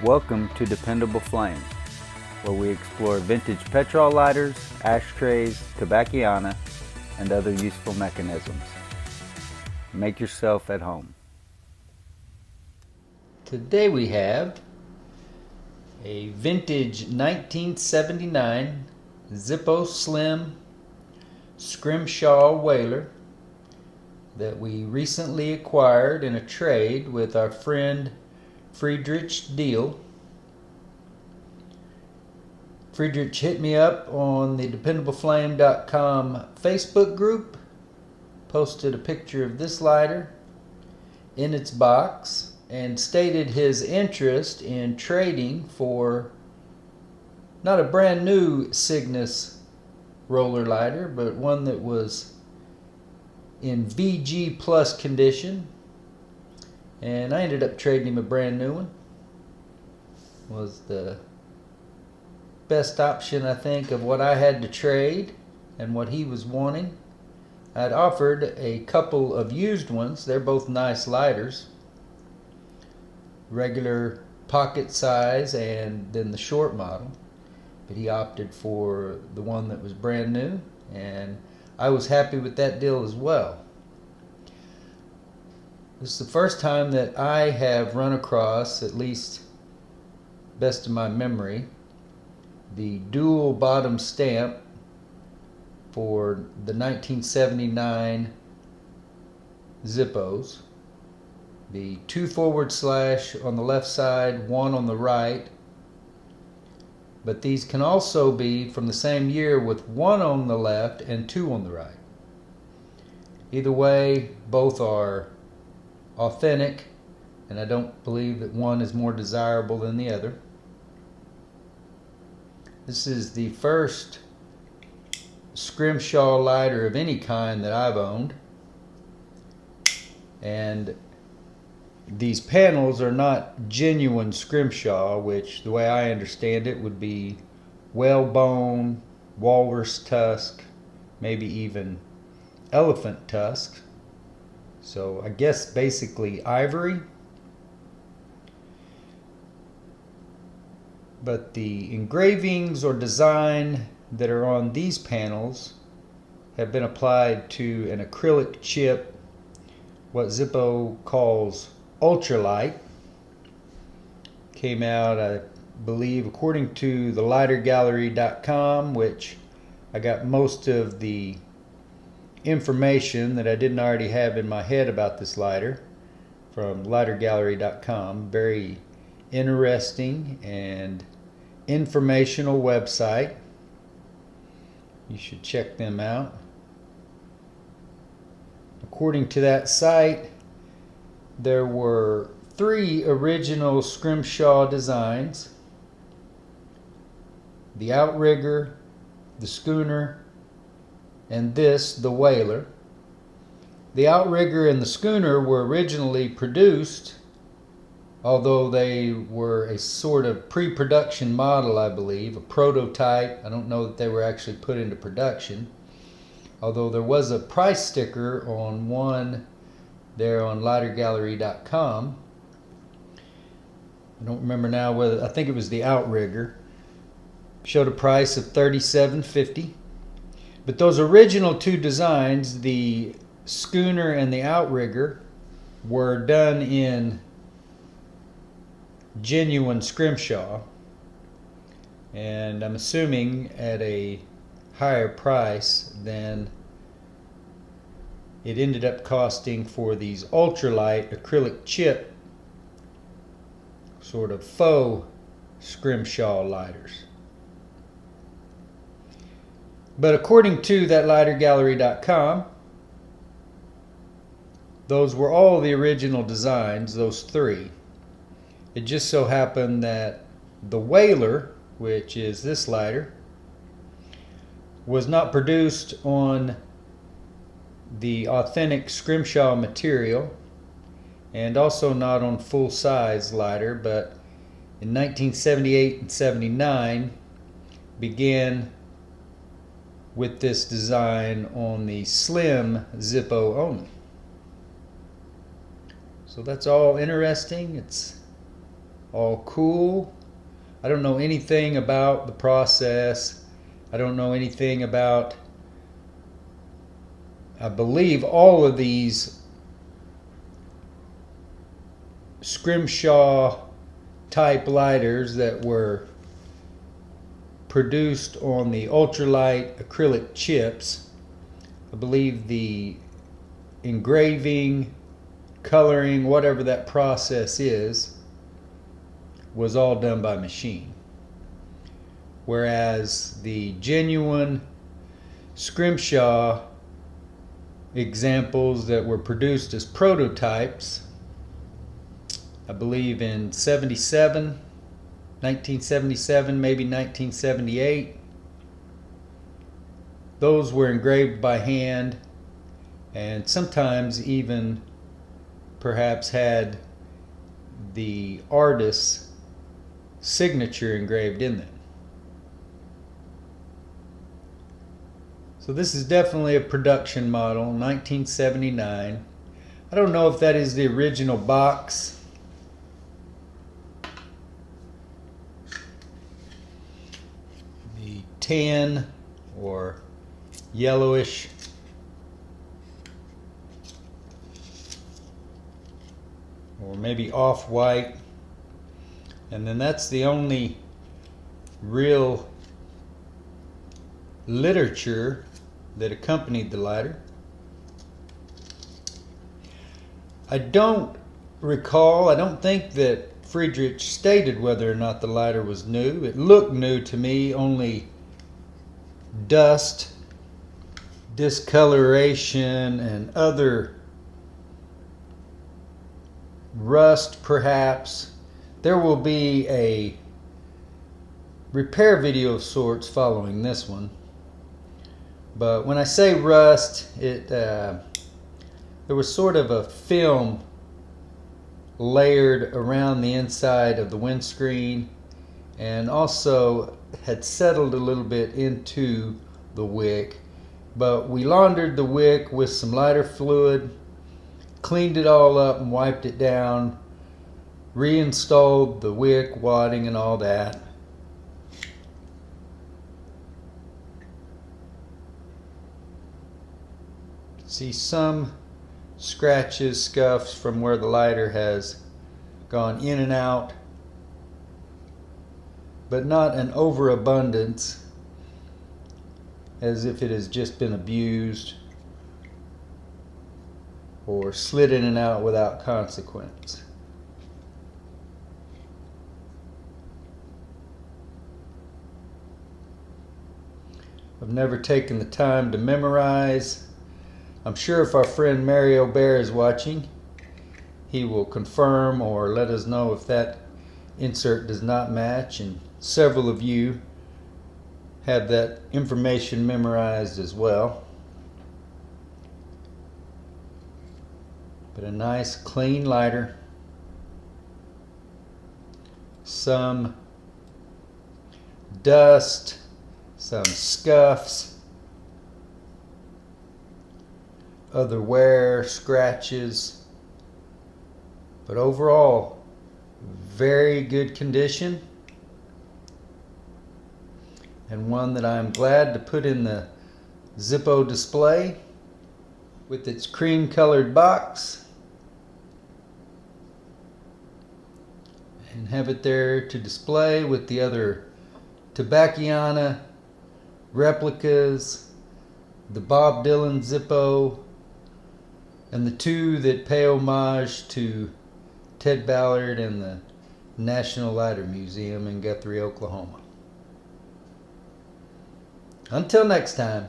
Welcome to Dependable Flame, where we explore vintage petrol lighters, ashtrays, tobacconiana, and other useful mechanisms. Make yourself at home. Today we have a vintage 1979 Zippo Slim Scrimshaw whaler that we recently acquired in a trade with our friend Friedrich Deal. Friedrich hit me up on the DependableFlame.com Facebook group, posted a picture of this lighter in its box, and stated his interest in trading for not a brand new Cygnus roller lighter, but one that was in VG plus condition. And I ended up trading him a brand new one. Was the best option, I think, of what I had to trade and what he was wanting. I'd offered a couple of used ones. They're both nice lighters, regular pocket size and then the short model, but he opted for the one that was brand new, and I was happy with that deal as well. This is the first time that I have run across, at least best of my memory, the dual bottom stamp for the 1979 Zippos. The 2 forward slash on the left side, 1 on the right. But these can also be from the same year with 1 on the left and 2 on the right. Either way, both are authentic, and I don't believe that one is more desirable than the other. This is the first Scrimshaw lighter of any kind that I've owned, and these panels are not genuine Scrimshaw, which the way I understand it would be whalebone, walrus tusk, maybe even elephant tusk. So I guess basically ivory. But the engravings or design that are on these panels have been applied to an acrylic chip, what Zippo calls Ultralite. Came out, I believe, according to the lightergallery.com, which I got most of the information that I didn't already have in my head about this lighter from lightergallery.com. Very interesting and informational website. You should check them out. According to that site, there were 3 original Scrimshaw designs: the outrigger, the schooner, and this, the whaler. The outrigger and the schooner were originally produced, although they were a sort of pre-production model, I believe, a prototype. I don't know that they were actually put into production, although there was a price sticker on one there on lightergallery.com. I don't remember now whether, I think it was the outrigger. Showed a price of $37.50. But those original 2 designs, the schooner and the outrigger, were done in genuine Scrimshaw, and I'm assuming at a higher price than it ended up costing for these ultralight acrylic chip sort of faux Scrimshaw lighters. But according to that lightergallery.com, those were all the original designs, those 3. It just so happened that the whaler, which is this lighter, was not produced on the authentic Scrimshaw material, and also not on full-size lighter, but in 1978 and 79 began with this design on the slim Zippo only. So that's all interesting. It's all cool. I don't know anything about the process. I don't know anything about, I believe all of these Scrimshaw type lighters that were produced on the Ultralite acrylic chips, I believe the engraving, coloring, whatever that process is, was all done by machine. Whereas the genuine Scrimshaw examples that were produced as prototypes, I believe in 1977, maybe 1978, those were engraved by hand and sometimes even perhaps had the artist's signature engraved in them. So this is definitely a production model, 1979. I don't know if that is the original box. The tan or yellowish or maybe off-white, and then that's the only real literature that accompanied the lighter. I don't think that Friedrich stated whether or not the lighter was new. It looked new to me, only dust, discoloration, and other rust perhaps. There will be a repair video of sorts following this one. But when I say rust, there was sort of a film layered around the inside of the windscreen and also had settled a little bit into the wick. But we laundered the wick with some lighter fluid, cleaned it all up and wiped it down, reinstalled the wick, wadding and all that. See some scratches, scuffs from where the lighter has gone in and out, but not an overabundance as if it has just been abused or slid in and out without consequence. I've never taken the time to memorize. I'm sure if our friend Mario Bear is watching, he will confirm or let us know if that insert does not match, and several of you have that information memorized as well. But a nice clean lighter, some dust, some scuffs, other wear, scratches, but overall very good condition, and one that I'm glad to put in the Zippo display with its cream colored box and have it there to display with the other Tobacciana replicas, the Bob Dylan Zippo, and the two that pay homage to Ted Ballard and the National Lighter Museum in Guthrie, Oklahoma. Until next time.